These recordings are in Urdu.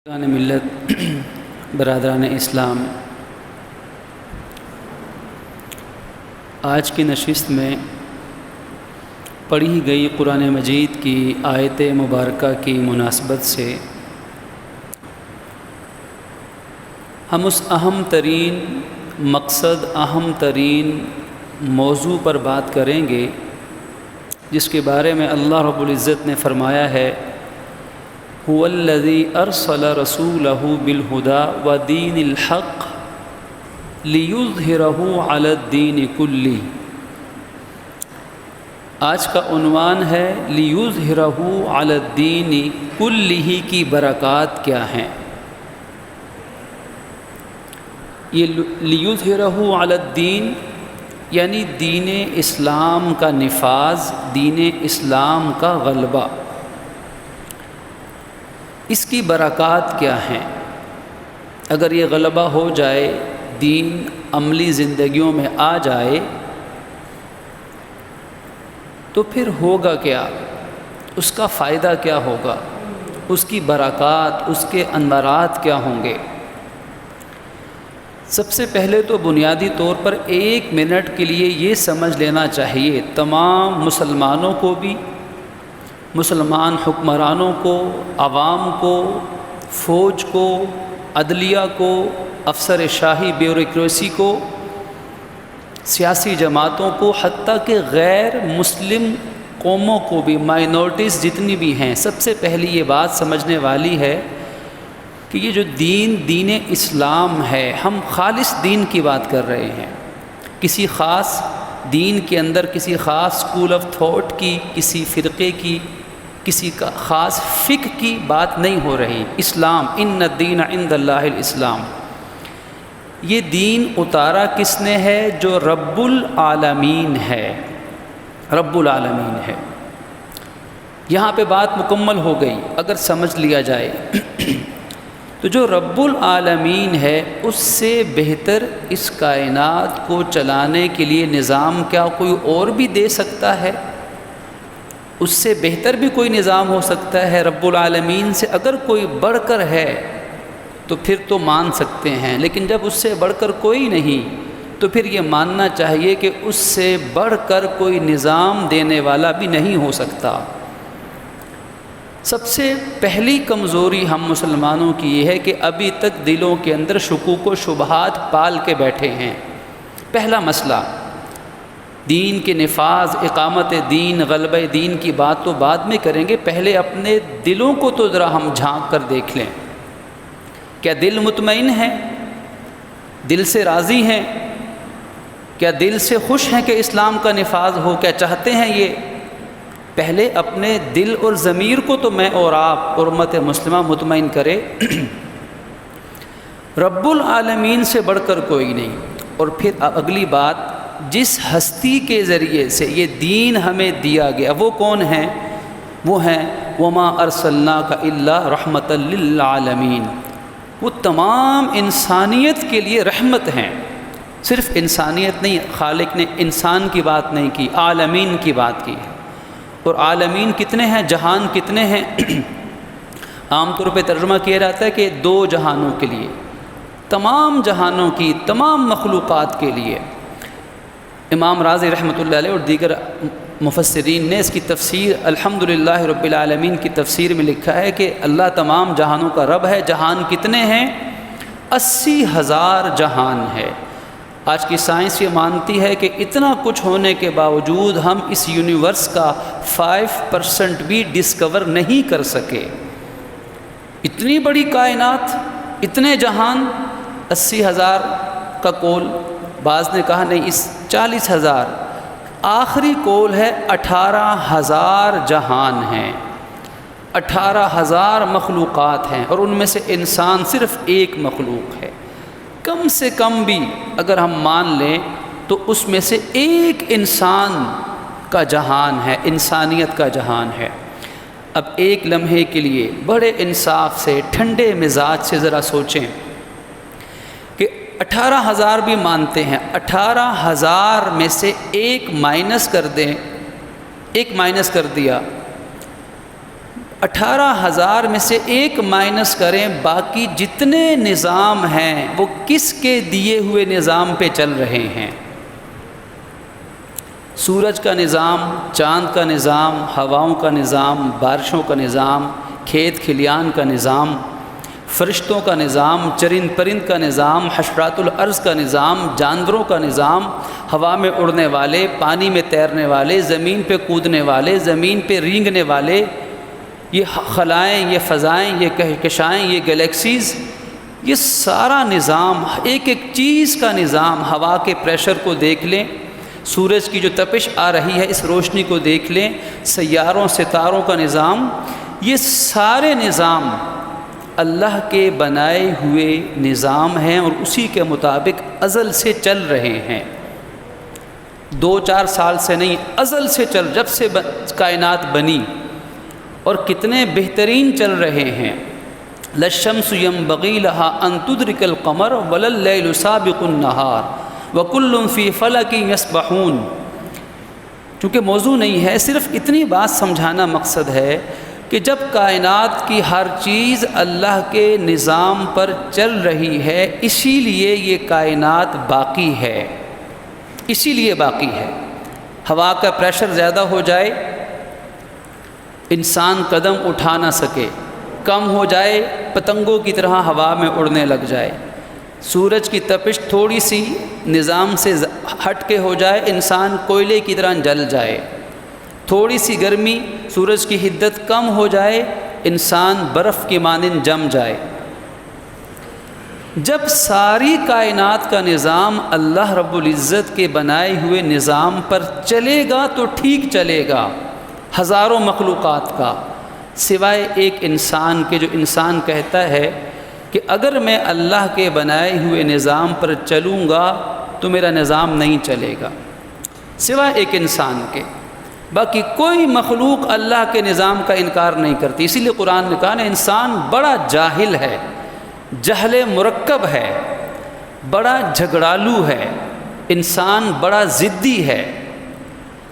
ملت برادران اسلام، آج کی نشست میں پڑھی گئی قرآن مجید کی آیت مبارکہ کی مناسبت سے ہم اس اہم ترین مقصد، اہم ترین موضوع پر بات کریں گے جس کے بارے میں اللہ رب العزت نے فرمایا ہے هو الذی ارسل رسولہ بالہدی ودین الحق لیظہرہ علی الدین کلہ۔ آج کا عنوان ہے لیظہرہ علی الدین کلہ کی برکات کیا ہیں۔ یہ لیظہرہ علی الدین یعنی دین اسلام کا نفاذ، دین اسلام کا غلبہ، اس کی برکات کیا ہیں۔ اگر یہ غلبہ ہو جائے، دین عملی زندگیوں میں آ جائے تو پھر ہوگا کیا، اس کا فائدہ کیا ہوگا، اس کی برکات، اس کے انوارات کیا ہوں گے۔ سب سے پہلے تو بنیادی طور پر 1 منٹ کے لیے یہ سمجھ لینا چاہیے تمام مسلمانوں کو بھی، مسلمان حکمرانوں کو، عوام کو، فوج کو، عدلیہ کو، افسر شاہی بیوروکریسی کو، سیاسی جماعتوں کو، حتیٰ کہ غیر مسلم قوموں کو بھی، مائنورٹیز جتنی بھی ہیں، سب سے پہلی یہ بات سمجھنے والی ہے کہ یہ جو دین اسلام ہے، ہم خالص دین کی بات کر رہے ہیں، کسی خاص دین کے اندر کسی خاص اسکول آف تھاٹ کی، کسی فرقے کی، کسی کا خاص فقہ کی بات نہیں ہو رہی۔ اسلام، ان الدین عند اللہ الاسلام، یہ دین اتارا کس نے ہے؟ جو رب العالمین ہے، رب العالمین ہے۔ یہاں پہ بات مکمل ہو گئی اگر سمجھ لیا جائے تو جو رب العالمین ہے اس سے بہتر اس کائنات کو چلانے کے لیے نظام کیا کوئی اور بھی دے سکتا ہے؟ اس سے بہتر بھی کوئی نظام ہو سکتا ہے؟ رب العالمین سے اگر کوئی بڑھ کر ہے تو پھر تو مان سکتے ہیں، لیکن جب اس سے بڑھ کر کوئی نہیں تو پھر یہ ماننا چاہیے کہ اس سے بڑھ کر کوئی نظام دینے والا بھی نہیں ہو سکتا۔ سب سے پہلی کمزوری ہم مسلمانوں کی یہ ہے کہ ابھی تک دلوں کے اندر شکوک و شبہات پال کے بیٹھے ہیں۔ پہلا مسئلہ، دین کے نفاذ، اقامت دین، غلبہ دین کی بات تو بعد میں کریں گے، پہلے اپنے دلوں کو تو ذرا ہم جھانک کر دیکھ لیں۔ کیا دل مطمئن ہے؟ دل سے راضی ہیں؟ کیا دل سے خوش ہیں کہ اسلام کا نفاذ ہو؟ کیا چاہتے ہیں یہ؟ پہلے اپنے دل اور ضمیر کو تو میں اور آپ اور امت مسلمہ مطمئن کرے۔ رب العالمین سے بڑھ کر کوئی نہیں۔ اور پھر اگلی بات، جس ہستی کے ذریعے سے یہ دین ہمیں دیا گیا وہ کون ہیں؟ وہ ہیں وما ارسلناک الا رحمۃ للعالمین، وہ تمام انسانیت کے لیے رحمت ہیں۔ صرف انسانیت نہیں، خالق نے انسان کی بات نہیں کی، عالمین کی بات کی ہے۔ اور عالمین کتنے ہیں؟ جہان کتنے ہیں؟ عام طور پہ ترجمہ کیا جاتا ہے کہ 2 جہانوں کے لیے، تمام جہانوں کی، تمام مخلوقات کے لیے۔ امام رازی رحمۃ اللہ علیہ اور دیگر مفسرین نے اس کی تفسیر الحمدللہ رب العالمین کی تفسیر میں لکھا ہے کہ اللہ تمام جہانوں کا رب ہے۔ جہان کتنے ہیں؟ 80,000 جہان ہے۔ آج کی سائنس یہ مانتی ہے کہ اتنا کچھ ہونے کے باوجود ہم اس یونیورس کا 5% بھی ڈسکور نہیں کر سکے۔ اتنی بڑی کائنات، اتنے جہان، 80,000 کا قول، بعض نے کہا نہیں اس 40,000، آخری قول ہے 18,000 جہان ہیں، 18,000 مخلوقات ہیں، اور ان میں سے انسان صرف ایک مخلوق ہے۔ کم سے کم بھی اگر ہم مان لیں تو اس میں سے ایک انسان کا جہان ہے، انسانیت کا جہان ہے۔ اب ایک لمحے کے لیے بڑے انصاف سے، ٹھنڈے مزاج سے ذرا سوچیں کہ 18,000 بھی مانتے ہیں، 18,000 میں سے ایک مائنس کر دیں، ایک مائنس کر دیا، 18,000 میں سے ایک مائنس کریں، باقی جتنے نظام ہیں وہ کس کے دیے ہوئے نظام پہ چل رہے ہیں؟ سورج کا نظام، چاند کا نظام، ہواؤں کا نظام، بارشوں کا نظام، کھیت کھلیان کا نظام، فرشتوں کا نظام، چرند پرند کا نظام، حشرات الارض کا نظام، جانوروں کا نظام، ہوا میں اڑنے والے، پانی میں تیرنے والے، زمین پہ کودنے والے، زمین پہ رینگنے والے، یہ خلائیں، یہ فضائیں، یہ کہکشائیں، یہ گلیکسیز، یہ سارا نظام، ایک ایک چیز کا نظام، ہوا کے پریشر کو دیکھ لیں، سورج کی جو تپش آ رہی ہے اس روشنی کو دیکھ لیں، سیاروں ستاروں کا نظام، یہ سارے نظام اللہ کے بنائے ہوئے نظام ہیں اور اسی کے مطابق ازل سے چل رہے ہیں، 2-4 سال سے نہیں، ازل سے جب سے کائنات بنی، اور کتنے بہترین چل رہے ہیں۔ لَلشَّمْسُ يَنبَغِي لَهَا أَن تُدْرِكَ الْقَمَرَ وَلَا اللَّيْلُ سَابِقُ النَّهَارِ وَكُلٌّ فِي فَلَكٍ يَسْبَحُونَ۔ چونکہ موضوع نہیں ہے، صرف اتنی بات سمجھانا مقصد ہے کہ جب کائنات کی ہر چیز اللہ کے نظام پر چل رہی ہے، اسی لیے یہ کائنات باقی ہے، اسی لیے باقی ہے۔ ہوا کا پریشر زیادہ ہو جائے، انسان قدم اٹھا نہ سکے، کم ہو جائے، پتنگوں کی طرح ہوا میں اڑنے لگ جائے، سورج کی تپش تھوڑی سی نظام سے ہٹ کے ہو جائے، انسان کوئلے کی طرح جل جائے، تھوڑی سی گرمی، سورج کی حدت کم ہو جائے، انسان برف کی مانند جم جائے۔ جب ساری کائنات کا نظام اللہ رب العزت کے بنائے ہوئے نظام پر چلے گا تو ٹھیک چلے گا، ہزاروں مخلوقات کا، سوائے ایک انسان کے، جو انسان کہتا ہے کہ اگر میں اللہ کے بنائے ہوئے نظام پر چلوں گا تو میرا نظام نہیں چلے گا، سوائے ایک انسان کے۔ باقی کوئی مخلوق اللہ کے نظام کا انکار نہیں کرتی۔ اسی لیے قرآن نے کہا نا، انسان بڑا جاہل ہے، جہل مرکب ہے، بڑا جھگڑالو ہے، انسان بڑا ضدی ہے،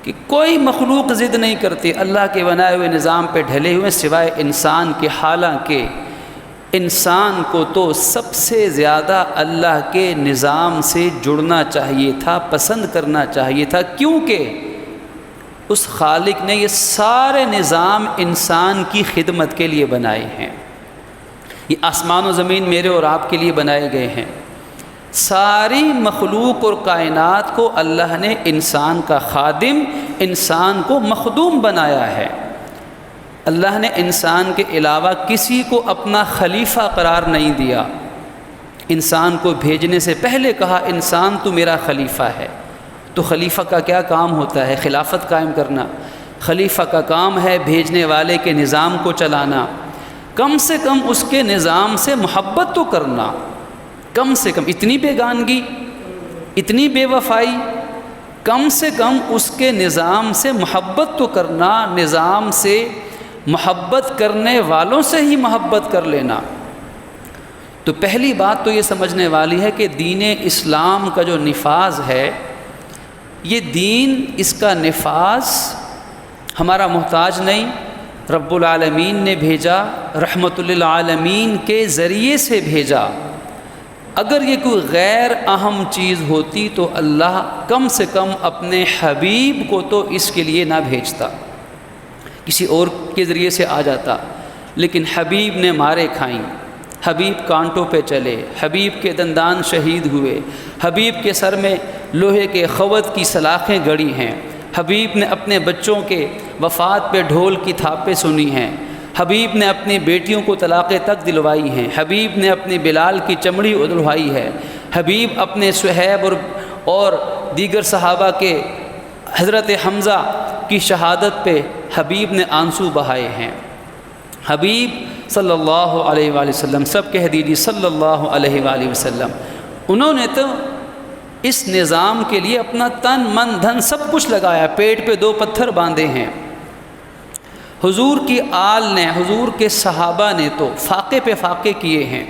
کہ کوئی مخلوق ضد نہیں کرتی اللہ کے بنائے ہوئے نظام پہ ڈھلے ہوئے سوائے انسان کے۔ حالانکہ انسان کو تو سب سے زیادہ اللہ کے نظام سے جڑنا چاہیے تھا، پسند کرنا چاہیے تھا، کیونکہ اس خالق نے یہ سارے نظام انسان کی خدمت کے لیے بنائے ہیں۔ یہ آسمان و زمین میرے اور آپ کے لیے بنائے گئے ہیں۔ ساری مخلوق اور کائنات کو اللہ نے انسان کا خادم، انسان کو مخدوم بنایا ہے۔ اللہ نے انسان کے علاوہ کسی کو اپنا خلیفہ قرار نہیں دیا۔ انسان کو بھیجنے سے پہلے کہا، انسان تو میرا خلیفہ ہے۔ تو خلیفہ کا کیا کام ہوتا ہے؟ خلافت قائم کرنا۔ خلیفہ کا کام ہے بھیجنے والے کے نظام کو چلانا، کم سے کم اس کے نظام سے محبت تو کرنا، کم سے کم اتنی بیگانگی، اتنی بے وفائی، کم سے کم اس کے نظام سے محبت تو کرنا، نظام سے محبت کرنے والوں سے ہی محبت کر لینا۔ تو پہلی بات تو یہ سمجھنے والی ہے کہ دین اسلام کا جو نفاذ ہے، یہ دین، اس کا نفاذ ہمارا محتاج نہیں، رب العالمین نے بھیجا، رحمت للعالمین کے ذریعے سے بھیجا۔ اگر یہ کوئی غیر اہم چیز ہوتی تو اللہ کم سے کم اپنے حبیب کو تو اس کے لیے نہ بھیجتا، کسی اور کے ذریعے سے آ جاتا۔ لیکن حبیب نے مارے کھائیں، حبیب کانٹوں پہ چلے، حبیب کے دندان شہید ہوئے، حبیب کے سر میں لوہے کے خوت کی سلاخیں گڑی ہیں، حبیب نے اپنے بچوں کے وفات پہ ڈھول کی تھاپیں سنی ہیں، حبیب نے اپنی بیٹیوں کو طلاقیں تک دلوائی ہیں، حبیب نے اپنے بلال کی چمڑی ادلوائی ہے، حبیب اپنے صہیب اور دیگر صحابہ کے حضرت حمزہ کی شہادت پہ حبیب نے آنسو بہائے ہیں۔ حبیب صلی اللہ علیہ وآلہ وسلم، سب کہہ دیجیے صلی اللہ علیہ وآلہ وسلم، انہوں نے تو اس نظام کے لیے اپنا تن من دھن سب کچھ لگایا، پیٹ پہ 2 پتھر باندھے ہیں۔ حضور کی آل نے، حضور کے صحابہ نے تو فاقے پہ فاقے کیے ہیں۔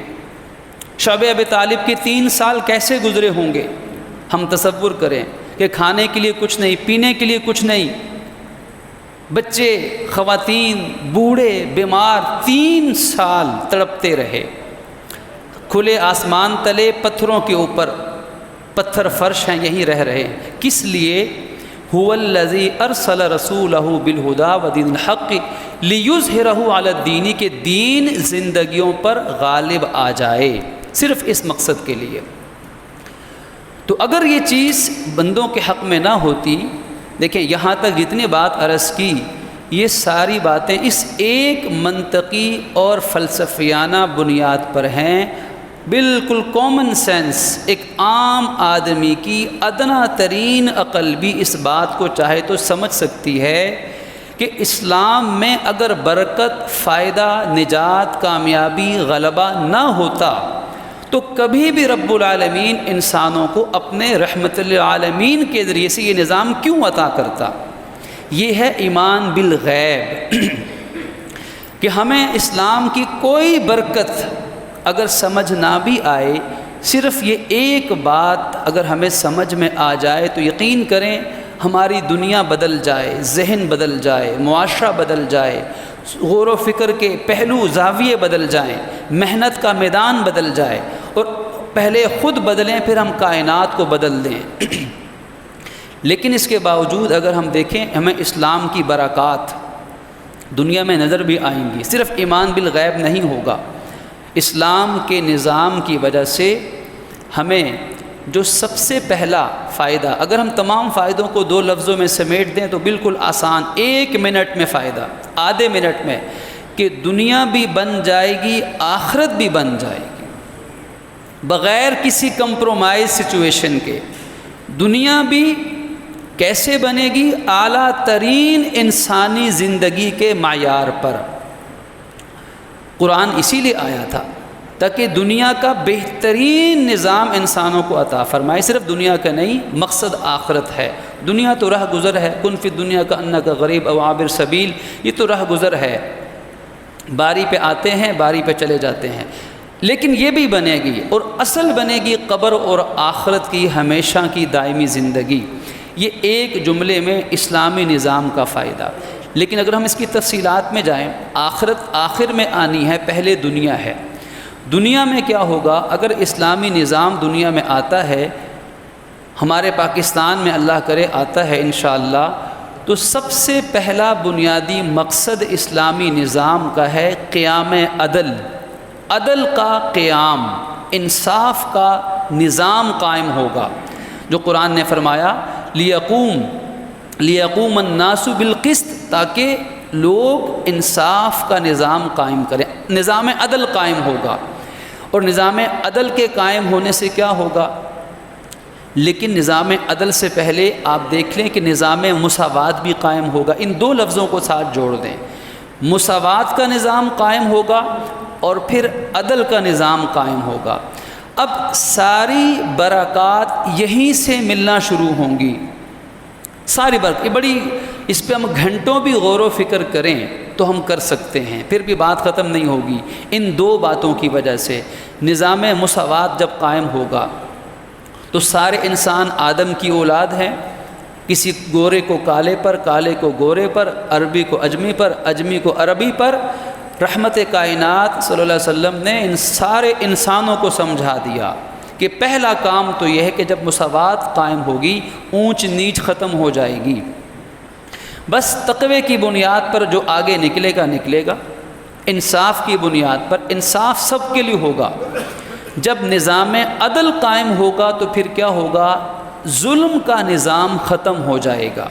شعب ابی طالب کے 3 سال کیسے گزرے ہوں گے؟ ہم تصور کریں کہ کھانے کے لیے کچھ نہیں، پینے کے لیے کچھ نہیں، بچے، خواتین، بوڑھے، بیمار 3 سال تڑپتے رہے، کھلے آسمان تلے پتھروں کے اوپر، پتھر فرش ہیں، یہیں رہ رہے ہیں۔ کس لیے؟ هو الذی ارسل رسولہ بالہدی ودین الحق لیظہرہ علی الدین، کہ دین زندگیوں پر غالب آ جائے، صرف اس مقصد کے لیے۔ تو اگر یہ چیز بندوں کے حق میں نہ ہوتی، دیکھیں یہاں تک جتنی بات عرض کی، یہ ساری باتیں اس ایک منطقی اور فلسفیانہ بنیاد پر ہیں، بالکل کامن سینس، ایک عام آدمی کی ادنا ترین عقل بھی اس بات کو چاہے تو سمجھ سکتی ہے کہ اسلام میں اگر برکت، فائدہ، نجات، کامیابی، غلبہ نہ ہوتا تو کبھی بھی رب العالمین انسانوں کو اپنے رحمت للعالمین کے ذریعے سے یہ نظام کیوں عطا کرتا؟ یہ ہے ایمان بالغیب کہ ہمیں اسلام کی کوئی برکت اگر سمجھ نہ بھی آئے، صرف یہ ایک بات اگر ہمیں سمجھ میں آ جائے تو یقین کریں ہماری دنیا بدل جائے، ذہن بدل جائے، معاشرہ بدل جائے، غور و فکر کے پہلو زاویے بدل جائیں، محنت کا میدان بدل جائے، اور پہلے خود بدلیں پھر ہم کائنات کو بدل دیں۔ لیکن اس کے باوجود اگر ہم دیکھیں ہمیں اسلام کی برکات دنیا میں نظر بھی آئیں گی، صرف ایمان بالغیب نہیں ہوگا۔ اسلام کے نظام کی وجہ سے ہمیں جو سب سے پہلا فائدہ، اگر ہم تمام فائدوں کو 2 لفظوں میں سمیٹ دیں تو بالکل آسان، 1 منٹ میں فائدہ، آدھے منٹ میں، کہ دنیا بھی بن جائے گی، آخرت بھی بن جائے گی، بغیر کسی کمپرومائز سچویشن کے۔ دنیا بھی کیسے بنے گی؟ اعلیٰ ترین انسانی زندگی کے معیار پر۔ قرآن اسی لیے آیا تھا تاکہ دنیا کا بہترین نظام انسانوں کو عطا فرمائے، صرف دنیا کا نہیں، مقصد آخرت ہے۔ دنیا تو راہ گزر ہے، کن فی دنیا کا انک غریب او عابر سبیل، یہ تو راہ گزر ہے، باری پہ آتے ہیں، باری پہ چلے جاتے ہیں، لیکن یہ بھی بنے گی، اور اصل بنے گی قبر اور آخرت کی ہمیشہ کی دائمی زندگی۔ یہ ایک جملے میں اسلامی نظام کا فائدہ۔ لیکن اگر ہم اس کی تفصیلات میں جائیں، آخرت آخر میں آنی ہے، پہلے دنیا ہے۔ دنیا میں کیا ہوگا اگر اسلامی نظام دنیا میں آتا ہے، ہمارے پاکستان میں اللہ کرے آتا ہے انشاءاللہ، تو سب سے پہلا بنیادی مقصد اسلامی نظام کا ہے قیام عدل، عدل کا قیام، انصاف کا نظام قائم ہوگا، جو قرآن نے فرمایا لیقوم الناس بالقسط، تاکہ لوگ انصاف کا نظام قائم کریں، نظام عدل قائم ہوگا۔ اور نظام عدل کے قائم ہونے سے کیا ہوگا؟ لیکن نظام عدل سے پہلے آپ دیکھ لیں کہ نظام مساوات بھی قائم ہوگا۔ ان 2 لفظوں کو ساتھ جوڑ دیں، مساوات کا نظام قائم ہوگا اور پھر عدل کا نظام قائم ہوگا۔ اب ساری برکات یہیں سے ملنا شروع ہوں گی، ساری برکت، یہ بڑی، اس پہ ہم گھنٹوں بھی غور و فکر کریں تو ہم کر سکتے ہیں، پھر بھی بات ختم نہیں ہوگی۔ ان 2 باتوں کی وجہ سے نظام مساوات جب قائم ہوگا تو سارے انسان آدم کی اولاد ہیں، کسی گورے کو کالے پر، کالے کو گورے پر، عربی کو اجمی پر، اجمی کو عربی پر۔ رحمت کائنات صلی اللہ علیہ وسلم نے ان سارے انسانوں کو سمجھا دیا کہ پہلا کام تو یہ ہے کہ جب مساوات قائم ہوگی، اونچ نیچ ختم ہو جائے گی، بس تقوی کی بنیاد پر جو آگے نکلے گا نکلے گا، انصاف کی بنیاد پر، انصاف سب کے لیے ہوگا۔ جب نظام عدل قائم ہوگا تو پھر کیا ہوگا؟ ظلم کا نظام ختم ہو جائے گا۔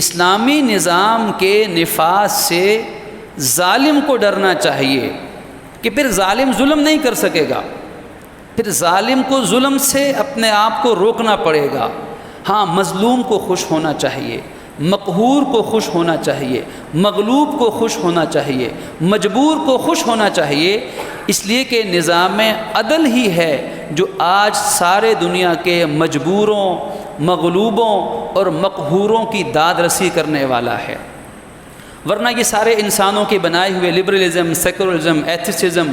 اسلامی نظام کے نفاذ سے ظالم کو ڈرنا چاہیے کہ پھر ظالم ظلم نہیں کر سکے گا، پھر ظالم کو ظلم سے اپنے آپ کو روکنا پڑے گا۔ ہاں، مظلوم کو خوش ہونا چاہیے، مقہور کو خوش ہونا چاہیے، مغلوب کو خوش ہونا چاہیے، مجبور کو خوش ہونا چاہیے، اس لیے کہ نظام عدل ہی ہے جو آج سارے دنیا کے مجبوروں، مغلوبوں اور مقہوروں کی داد رسی کرنے والا ہے۔ ورنہ یہ سارے انسانوں کے بنائے ہوئے لبرلزم، سیکولرزم، ایتھیسزم،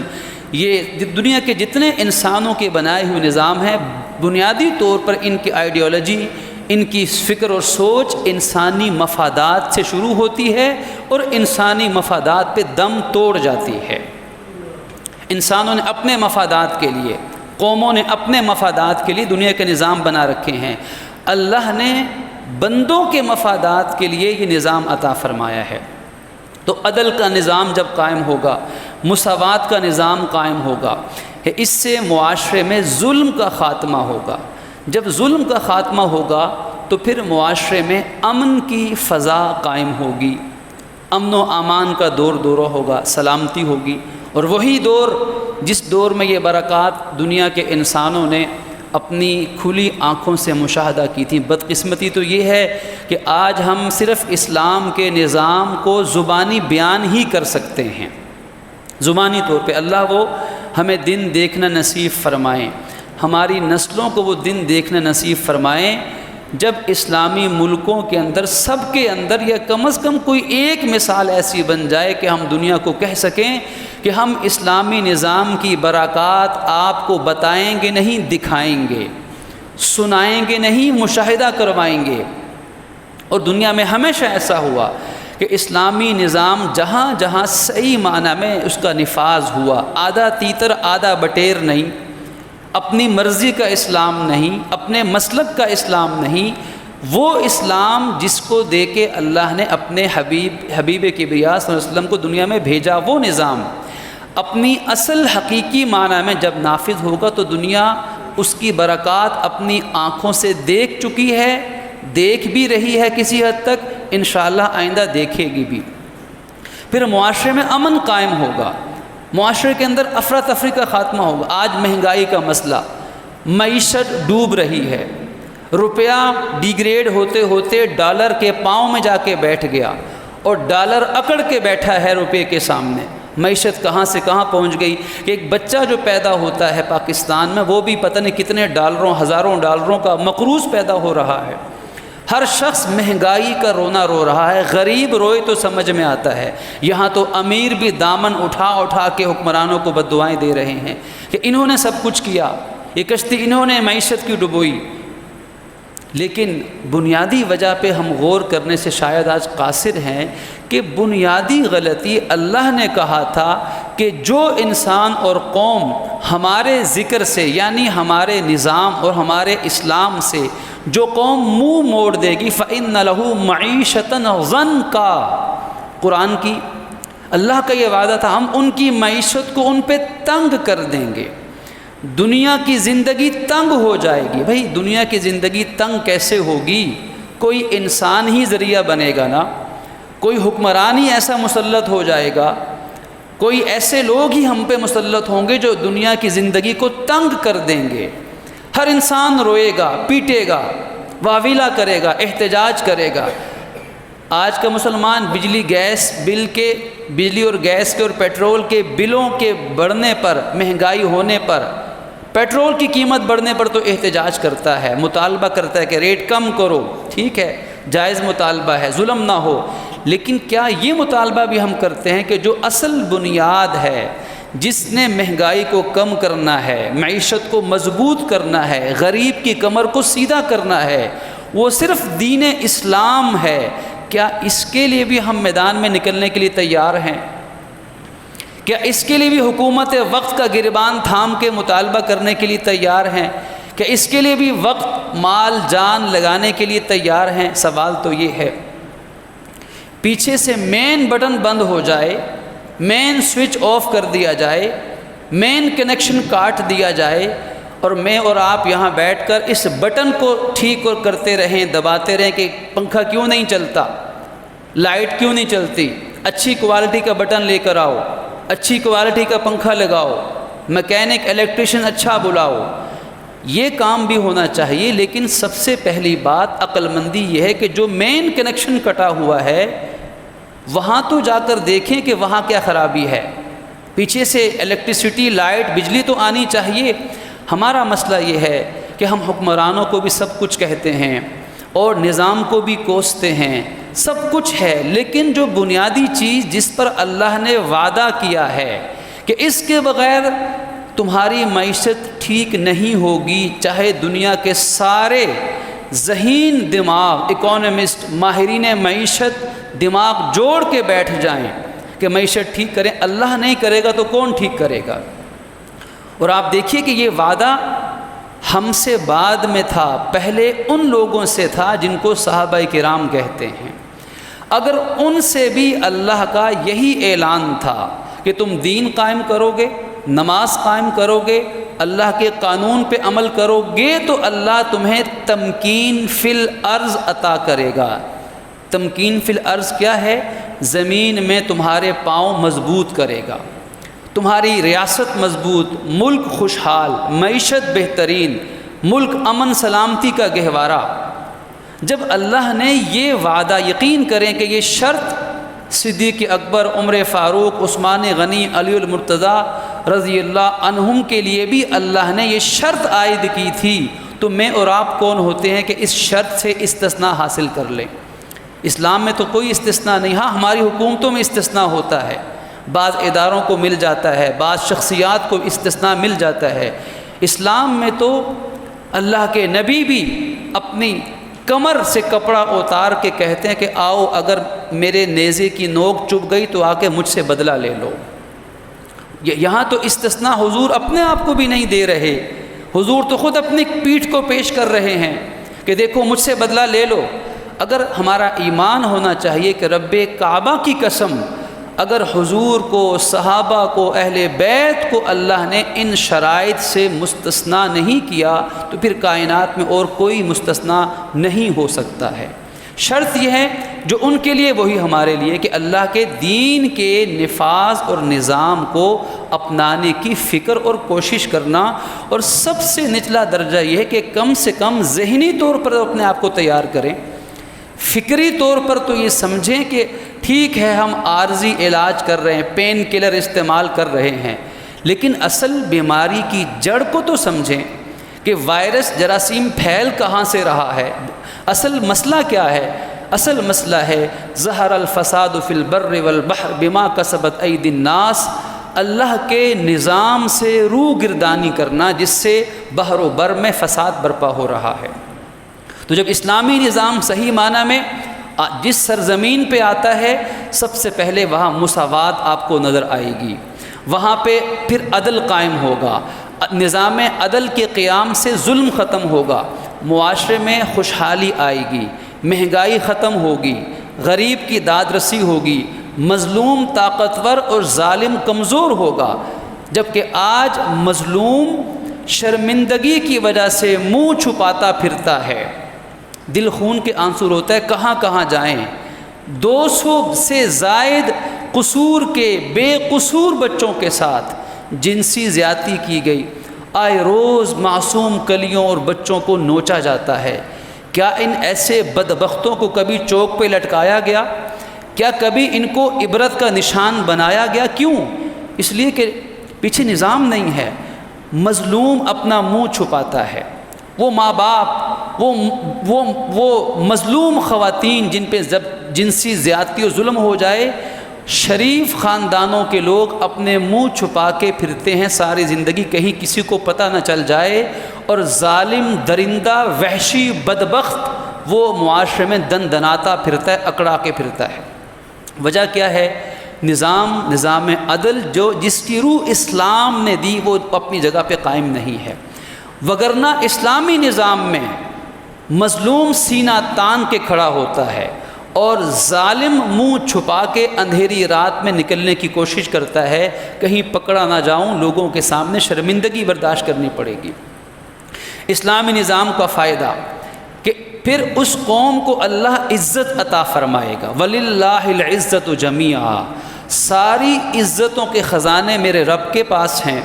یہ دنیا کے جتنے انسانوں کے بنائے ہوئے نظام ہیں، بنیادی طور پر ان کی آئیڈیالوجی، ان کی فکر اور سوچ انسانی مفادات سے شروع ہوتی ہے اور انسانی مفادات پہ دم توڑ جاتی ہے۔ انسانوں نے اپنے مفادات کے لیے، قوموں نے اپنے مفادات کے لیے دنیا کے نظام بنا رکھے ہیں، اللہ نے بندوں کے مفادات کے لیے یہ نظام عطا فرمایا ہے۔ تو عدل کا نظام جب قائم ہوگا، مساوات کا نظام قائم ہوگا، اس سے معاشرے میں ظلم کا خاتمہ ہوگا۔ جب ظلم کا خاتمہ ہوگا تو پھر معاشرے میں امن کی فضا قائم ہوگی، امن و امان کا دورہ ہوگا، سلامتی ہوگی۔ اور وہی دور جس دور میں یہ برکات دنیا کے انسانوں نے اپنی کھلی آنکھوں سے مشاہدہ کی تھی۔ بدقسمتی تو یہ ہے کہ آج ہم صرف اسلام کے نظام کو زبانی بیان ہی کر سکتے ہیں، زبانی طور پہ۔ اللہ وہ ہمیں دن دیکھنا نصیب فرمائیں، ہماری نسلوں کو وہ دن دیکھنا نصیب فرمائیں جب اسلامی ملکوں کے اندر سب کے اندر یا کم از کم کوئی ایک مثال ایسی بن جائے کہ ہم دنیا کو کہہ سکیں کہ ہم اسلامی نظام کی برکات آپ کو بتائیں گے نہیں، دکھائیں گے، سنائیں گے نہیں، مشاہدہ کروائیں گے۔ اور دنیا میں ہمیشہ ایسا ہوا کہ اسلامی نظام جہاں جہاں صحیح معنی میں اس کا نفاذ ہوا، آدھا تیتر آدھا بٹیر نہیں، اپنی مرضی کا اسلام نہیں، اپنے مسلک کا اسلام نہیں، وہ اسلام جس کو دے کے اللہ نے اپنے حبیب کبریا صلی اللہ علیہ وسلم کو دنیا میں بھیجا، وہ نظام اپنی اصل حقیقی معنی میں جب نافذ ہوگا تو دنیا اس کی برکات اپنی آنکھوں سے دیکھ چکی ہے، دیکھ بھی رہی ہے کسی حد تک، انشاءاللہ آئندہ دیکھے گی بھی۔ پھر معاشرے میں امن قائم ہوگا، معاشرے کے اندر افراتفری کا خاتمہ ہوگا۔ آج مہنگائی کا مسئلہ، معیشت ڈوب رہی ہے، روپیہ ڈیگریڈ ہوتے ہوتے ڈالر کے پاؤں میں جا کے بیٹھ گیا اور ڈالر اکڑ کے بیٹھا ہے روپے کے سامنے۔ معیشت کہاں سے کہاں پہنچ گئی کہ ایک بچہ جو پیدا ہوتا ہے پاکستان میں وہ بھی پتہ نہیں کتنے ڈالروں، ہزاروں ڈالروں کا مقروض پیدا ہو رہا ہے۔ ہر شخص مہنگائی کا رونا رو رہا ہے، غریب روئے تو سمجھ میں آتا ہے۔ یہاں تو امیر بھی دامن اٹھا اٹھا کے حکمرانوں کو بددعائیں دے رہے ہیں کہ انہوں نے سب کچھ کیا، یہ کشتی انہوں نے معیشت کی ڈبوئی۔ لیکن بنیادی وجہ پہ ہم غور کرنے سے شاید آج قاصر ہیں کہ بنیادی غلطی اللہ نے کہا تھا کہ جو انسان اور قوم ہمارے ذکر سے یعنی ہمارے نظام اور ہمارے اسلام سے جو قوم منہ موڑ دے گی فَإِنَّ لَهُ مَعِيشَةً ضَنْكَا، قرآن کی اللہ کا یہ وعدہ تھا ہم ان کی معیشت کو ان پہ تنگ کر دیں گے، دنیا کی زندگی تنگ ہو جائے گی۔ بھئی دنیا کی زندگی تنگ کیسے ہوگی؟ کوئی انسان ہی ذریعہ بنے گا نا، کوئی حکمران ہی ایسا مسلط ہو جائے گا، کوئی ایسے لوگ ہی ہم پہ مسلط ہوں گے جو دنیا کی زندگی کو تنگ کر دیں گے۔ ہر انسان روئے گا، پیٹے گا، واویلا کرے گا، احتجاج کرے گا۔ آج کا مسلمان بجلی اور گیس کے اور پیٹرول کے بلوں کے بڑھنے پر، مہنگائی ہونے پر، پیٹرول کی قیمت بڑھنے پر تو احتجاج کرتا ہے، مطالبہ کرتا ہے کہ ریٹ کم کرو، ٹھیک ہے، جائز مطالبہ ہے، ظلم نہ ہو۔ لیکن کیا یہ مطالبہ بھی ہم کرتے ہیں کہ جو اصل بنیاد ہے، جس نے مہنگائی کو کم کرنا ہے، معیشت کو مضبوط کرنا ہے، غریب کی کمر کو سیدھا کرنا ہے، وہ صرف دین اسلام ہے، کیا اس کے لیے بھی ہم میدان میں نکلنے کے لیے تیار ہیں؟ کیا اس کے لیے بھی حکومت وقت کا گریبان تھام کے مطالبہ کرنے کے لیے تیار ہیں؟ کیا اس کے لیے بھی وقت، مال، جان لگانے کے لیے تیار ہیں؟ سوال تو یہ ہے۔ پیچھے سے مین بٹن بند ہو جائے، مین سوئچ آف کر دیا جائے، مین کنیکشن کاٹ دیا جائے اور میں اور آپ یہاں بیٹھ کر اس بٹن کو ٹھیک اور کرتے رہیں، دباتے رہیں کہ پنکھا کیوں نہیں چلتا، لائٹ کیوں نہیں چلتی، اچھی کوالٹی کا بٹن لے کر آؤ، اچھی کوالٹی کا پنکھا لگاؤ، میکینک الیکٹریشین اچھا بلاؤ، یہ کام بھی ہونا چاہیے۔ لیکن سب سے پہلی بات عقل مندی یہ ہے کہ جو مین کنیکشن کٹا ہوا ہے وہاں تو جا کر دیکھیں کہ وہاں کیا خرابی ہے، پیچھے سے الیکٹریسٹی، لائٹ، بجلی تو آنی چاہیے۔ ہمارا مسئلہ یہ ہے کہ ہم حکمرانوں کو بھی سب کچھ کہتے ہیں اور نظام کو بھی کوستے ہیں، سب کچھ ہے، لیکن جو بنیادی چیز جس پر اللہ نے وعدہ کیا ہے کہ اس کے بغیر تمہاری معیشت ٹھیک نہیں ہوگی، چاہے دنیا کے سارے ذہین دماغ، اکانومسٹ، ماہرین معیشت دماغ جوڑ کے بیٹھ جائیں کہ معیشت ٹھیک کریں، اللہ نہیں کرے گا تو کون ٹھیک کرے گا؟ اور آپ دیکھیے کہ یہ وعدہ ہم سے بعد میں تھا، پہلے ان لوگوں سے تھا جن کو صحابہ کرام کہتے ہیں۔ اگر ان سے بھی اللہ کا یہی اعلان تھا کہ تم دین قائم کرو گے، نماز قائم کرو گے، اللہ کے قانون پہ عمل کرو گے تو اللہ تمہیں تمکین فی الارض عطا کرے گا۔ تمکین فی الارض کیا ہے؟ زمین میں تمہارے پاؤں مضبوط کرے گا، تمہاری ریاست مضبوط، ملک خوشحال، معیشت بہترین، ملک امن سلامتی کا گہوارہ۔ جب اللہ نے یہ وعدہ، یقین کریں کہ یہ شرط صدیق اکبر، عمر فاروق، عثمان غنی، علی المرتضیٰ رضی اللہ عنہم کے لیے بھی اللہ نے یہ شرط عائد کی تھی، تو میں اور آپ کون ہوتے ہیں کہ اس شرط سے استثناء حاصل کر لیں؟ اسلام میں تو کوئی استثناء نہیں۔ ہاں ہماری حکومتوں میں استثناء ہوتا ہے، بعض اداروں کو مل جاتا ہے، بعض شخصیات کو استثناء مل جاتا ہے۔ اسلام میں تو اللہ کے نبی بھی اپنی کمر سے کپڑا اتار کے کہتے ہیں کہ آؤ، اگر میرے نیزے کی نوک چبھ گئی تو آ کے مجھ سے بدلہ لے لو۔ یہاں تو استثناء حضور اپنے آپ کو بھی نہیں دے رہے، حضور تو خود اپنی پیٹھ کو پیش کر رہے ہیں کہ دیکھو مجھ سے بدلہ لے لو۔ اگر ہمارا ایمان ہونا چاہیے کہ رب کعبہ کی قسم، اگر حضور کو، صحابہ کو، اہل بیت کو اللہ نے ان شرائط سے مستثنیٰ نہیں کیا تو پھر کائنات میں اور کوئی مستثنیٰ نہیں ہو سکتا ہے۔ شرط یہ ہے جو ان کے لیے وہی ہمارے لیے کہ اللہ کے دین کے نفاذ اور نظام کو اپنانے کی فکر اور کوشش کرنا، اور سب سے نچلا درجہ یہ ہے کہ کم سے کم ذہنی طور پر اپنے آپ کو تیار کریں۔ فکری طور پر تو یہ سمجھیں کہ ٹھیک ہے ہم عارضی علاج کر رہے ہیں، پین کلر استعمال کر رہے ہیں، لیکن اصل بیماری کی جڑ کو تو سمجھیں کہ وائرس، جراثیم پھیل کہاں سے رہا ہے، اصل مسئلہ کیا ہے؟ اصل مسئلہ ہے ظہر الفساد فی البر والبحر بما کسبت ایدی الناس، اللہ کے نظام سے روح گردانی کرنا جس سے بحر و بر میں فساد برپا ہو رہا ہے۔ تو جب اسلامی نظام صحیح معنی میں جس سرزمین پہ آتا ہے، سب سے پہلے وہاں مساوات آپ کو نظر آئے گی، وہاں پہ پھر عدل قائم ہوگا، نظام عدل کے قیام سے ظلم ختم ہوگا، معاشرے میں خوشحالی آئے گی، مہنگائی ختم ہوگی، غریب کی داد رسی ہوگی، مظلوم طاقتور اور ظالم کمزور ہوگا۔ جبکہ آج مظلوم شرمندگی کی وجہ سے منہ چھپاتا پھرتا ہے، دل خون کے آنسو روتا ہے، کہاں کہاں جائیں۔ 200 سے زائد قصور کے بے قصور بچوں کے ساتھ جنسی زیادتی کی گئی، آئے روز معصوم کلیوں اور بچوں کو نوچا جاتا ہے۔ کیا ان ایسے بدبختوں کو کبھی چوک پہ لٹکایا گیا؟ کیا کبھی ان کو عبرت کا نشان بنایا گیا؟ کیوں؟ اس لیے کہ پیچھے نظام نہیں ہے، مظلوم اپنا منہ چھپاتا ہے۔ وہ ماں باپ، وہ مظلوم خواتین جن پہ جنسی زیادتی و ظلم ہو جائے، شریف خاندانوں کے لوگ اپنے منہ چھپا کے پھرتے ہیں ساری زندگی، کہیں کسی کو پتہ نہ چل جائے، اور ظالم، درندہ، وحشی، بدبخت وہ معاشرے میں دن دناتا پھرتا ہے، اکڑا کے پھرتا ہے۔ وجہ کیا ہے؟ نظام عدل جو جس کی روح اسلام نے دی وہ اپنی جگہ پہ قائم نہیں ہے۔ وگرنہ اسلامی نظام میں مظلوم سینہ تان کے کھڑا ہوتا ہے اور ظالم منہ چھپا کے اندھیری رات میں نکلنے کی کوشش کرتا ہے، کہیں پکڑا نہ جاؤں، لوگوں کے سامنے شرمندگی برداشت کرنی پڑے گی۔ اسلامی نظام کا فائدہ کہ پھر اس قوم کو اللہ عزت عطا فرمائے گا، وَلِلَّهِ الْعِزَّةُ جَمِيعًا، ساری عزتوں کے خزانے میرے رب کے پاس ہیں۔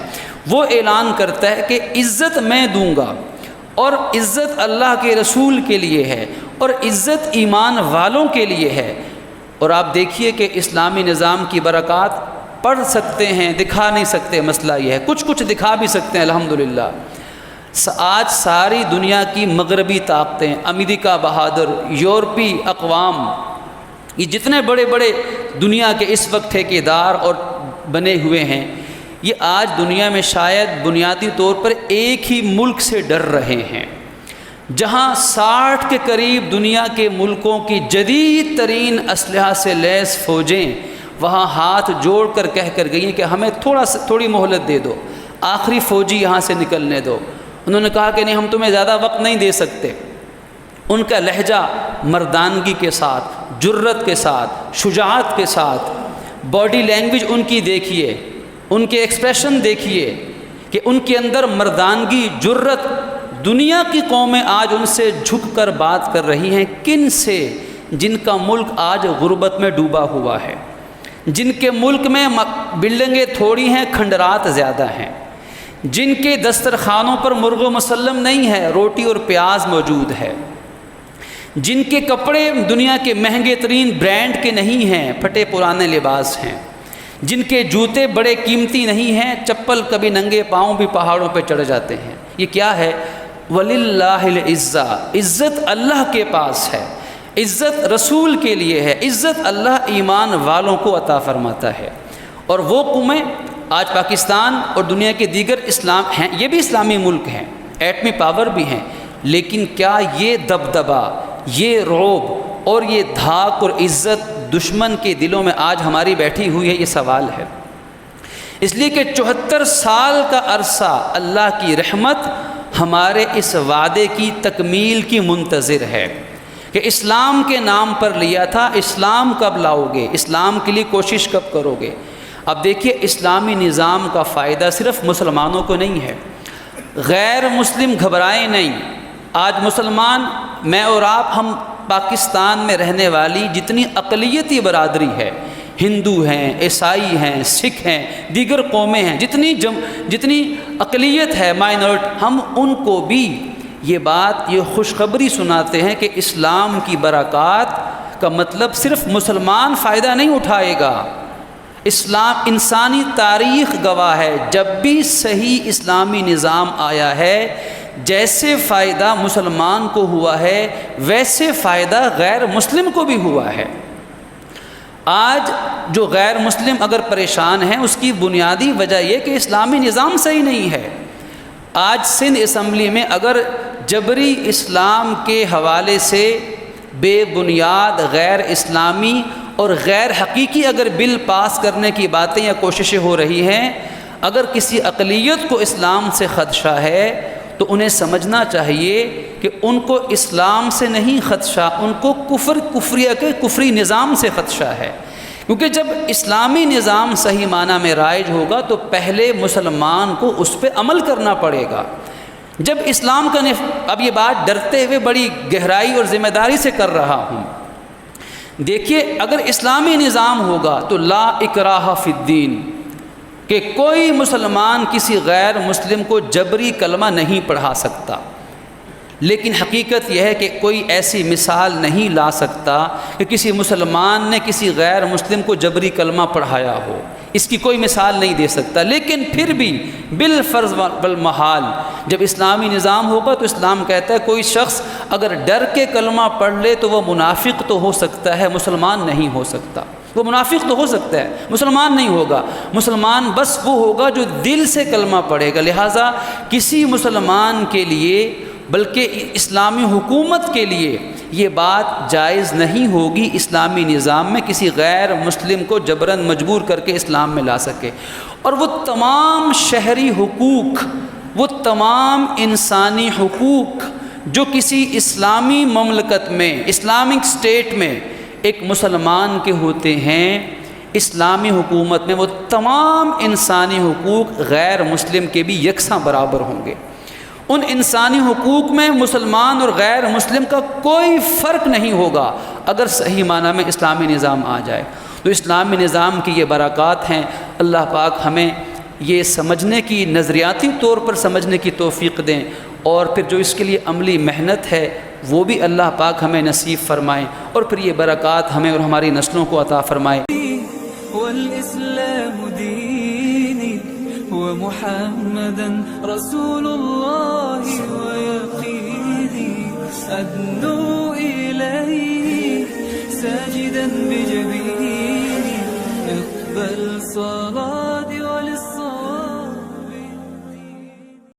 وہ اعلان کرتا ہے کہ عزت میں دوں گا، اور عزت اللہ کے رسول کے لیے ہے، اور عزت ایمان والوں کے لیے ہے۔ اور آپ دیکھیے کہ اسلامی نظام کی برکات پڑھ سکتے ہیں، دکھا نہیں سکتے، مسئلہ یہ ہے، کچھ دکھا بھی سکتے ہیں الحمدللہ۔ آج ساری دنیا کی مغربی طاقتیں، امریکہ بہادر، یورپی اقوام، یہ جتنے بڑے بڑے دنیا کے اس وقت ٹھیکیدار اور بنے ہوئے ہیں، یہ آج دنیا میں شاید بنیادی طور پر ایک ہی ملک سے ڈر رہے ہیں، جہاں 60 کے قریب دنیا کے ملکوں کی جدید ترین اسلحہ سے لیس فوجیں وہاں ہاتھ جوڑ کر کہہ کر گئی ہیں کہ ہمیں تھوڑی مہلت دے دو، آخری فوجی یہاں سے نکلنے دو۔ انہوں نے کہا کہ نہیں، ہم تمہیں زیادہ وقت نہیں دے سکتے۔ ان کا لہجہ مردانگی کے ساتھ، جرت کے ساتھ، شجاعت کے ساتھ، باڈی لینگویج ان کی دیکھیے، ان کے ایکسپریشن دیکھیے کہ ان کے اندر مردانگی، جرت۔ دنیا کی قومیں آج ان سے جھک کر بات کر رہی ہیں، کن سے؟ جن کا ملک آج غربت میں ڈوبا ہوا ہے، جن کے ملک میں بلڈنگیں تھوڑی ہیں، کھنڈرات زیادہ ہیں، جن کے دسترخوانوں پر مرغ مسلم نہیں ہے، روٹی اور پیاز موجود ہے، جن کے کپڑے دنیا کے مہنگے ترین برانڈ کے نہیں ہیں، پھٹے پرانے لباس ہیں، جن کے جوتے بڑے قیمتی نہیں ہیں، چپل کبھی ننگے پاؤں بھی پہاڑوں پہ چڑھ جاتے ہیں۔ یہ کیا ہے؟ وَلِلَّهِ الْعِزَّةُ، عزت اللہ کے پاس ہے، عزت رسول کے لیے ہے، عزت اللہ ایمان والوں کو عطا فرماتا ہے۔ اور وہ قومیں آج پاکستان اور دنیا کے دیگر اسلام ہیں، یہ بھی اسلامی ملک ہیں، ایٹمی پاور بھی ہیں، لیکن کیا یہ دبدبہ، یہ رعب اور یہ دھاک اور عزت دشمن کے دلوں میں آج ہماری بیٹھی ہوئی ہے؟ یہ سوال ہے۔ اس لیے کہ 74 سال کا عرصہ اللہ کی رحمت ہمارے اس وعدے کی تکمیل کی منتظر ہے کہ اسلام کے نام پر لیا تھا، اسلام کب لاؤ گے، اسلام کے لیے کوشش کب کرو گے؟ اب دیکھیے، اسلامی نظام کا فائدہ صرف مسلمانوں کو نہیں ہے، غیر مسلم گھبرائیں نہیں۔ آج مسلمان، میں اور آپ، ہم پاکستان میں رہنے والی جتنی اقلیتی برادری ہے، ہندو ہیں، عیسائی ہیں، سکھ ہیں، دیگر قومیں ہیں، جتنی اقلیت ہے، مائنورٹی، ہم ان کو بھی یہ بات، یہ خوشخبری سناتے ہیں کہ اسلام کی برکات کا مطلب صرف مسلمان فائدہ نہیں اٹھائے گا۔ اسلام، انسانی تاریخ گواہ ہے، جب بھی صحیح اسلامی نظام آیا ہے، جیسے فائدہ مسلمان کو ہوا ہے ویسے فائدہ غیر مسلم کو بھی ہوا ہے۔ آج جو غیر مسلم اگر پریشان ہیں، اس کی بنیادی وجہ یہ کہ اسلامی نظام صحیح نہیں ہے۔ آج سندھ اسمبلی میں اگر جبری اسلام کے حوالے سے بے بنیاد، غیر اسلامی اور غیر حقیقی اگر بل پاس کرنے کی باتیں یا کوششیں ہو رہی ہیں، اگر کسی اقلیت کو اسلام سے خدشہ ہے تو انہیں سمجھنا چاہیے کہ ان کو اسلام سے نہیں خدشہ، ان کو کفریہ کے کفری نظام سے خدشہ ہے۔ کیونکہ جب اسلامی نظام صحیح معنی میں رائج ہوگا تو پہلے مسلمان کو اس پہ عمل کرنا پڑے گا۔ جب اسلام کا اب یہ بات ڈرتے ہوئے بڑی گہرائی اور ذمہ داری سے کر رہا ہوں، دیکھیے، اگر اسلامی نظام ہوگا تو لا اکراہ فی الدین، کہ کوئی مسلمان کسی غیر مسلم کو جبری کلمہ نہیں پڑھا سکتا، لیکن حقیقت یہ ہے کہ کوئی ایسی مثال نہیں لا سکتا کہ کسی مسلمان نے کسی غیر مسلم کو جبری کلمہ پڑھایا ہو، اس کی کوئی مثال نہیں دے سکتا۔ لیکن پھر بھی بالفرض والمحال جب اسلامی نظام ہوگا تو اسلام کہتا ہے کوئی شخص اگر ڈر کے کلمہ پڑھ لے تو وہ منافق تو ہو سکتا ہے، مسلمان نہیں ہو سکتا۔ وہ منافق تو ہو سکتا ہے، مسلمان نہیں ہوگا۔ مسلمان بس وہ ہوگا جو دل سے کلمہ پڑھے گا۔ لہٰذا کسی مسلمان کے لیے، بلکہ اسلامی حکومت کے لیے یہ بات جائز نہیں ہوگی اسلامی نظام میں کسی غیر مسلم کو جبراً مجبور کر کے اسلام میں لا سکے۔ اور وہ تمام شہری حقوق، وہ تمام انسانی حقوق جو کسی اسلامی مملکت میں، اسلامک اسٹیٹ میں ایک مسلمان کے ہوتے ہیں، اسلامی حکومت میں وہ تمام انسانی حقوق غیر مسلم کے بھی یکساں برابر ہوں گے۔ ان انسانی حقوق میں مسلمان اور غیر مسلم کا کوئی فرق نہیں ہوگا اگر صحیح معنی میں اسلامی نظام آ جائے۔ تو اسلامی نظام کی یہ برکات ہیں۔ اللہ پاک ہمیں یہ سمجھنے کی، نظریاتی طور پر سمجھنے کی توفیق دیں، اور پھر جو اس کے لیے عملی محنت ہے وہ بھی اللہ پاک ہمیں نصیب فرمائیں، اور پھر یہ برکات ہمیں اور ہماری نسلوں کو عطا فرمائے۔ والإسلام ديني ومحمدا رسول الله ويقيني أدنو إليه ساجدا بجبيني اقبل صلاة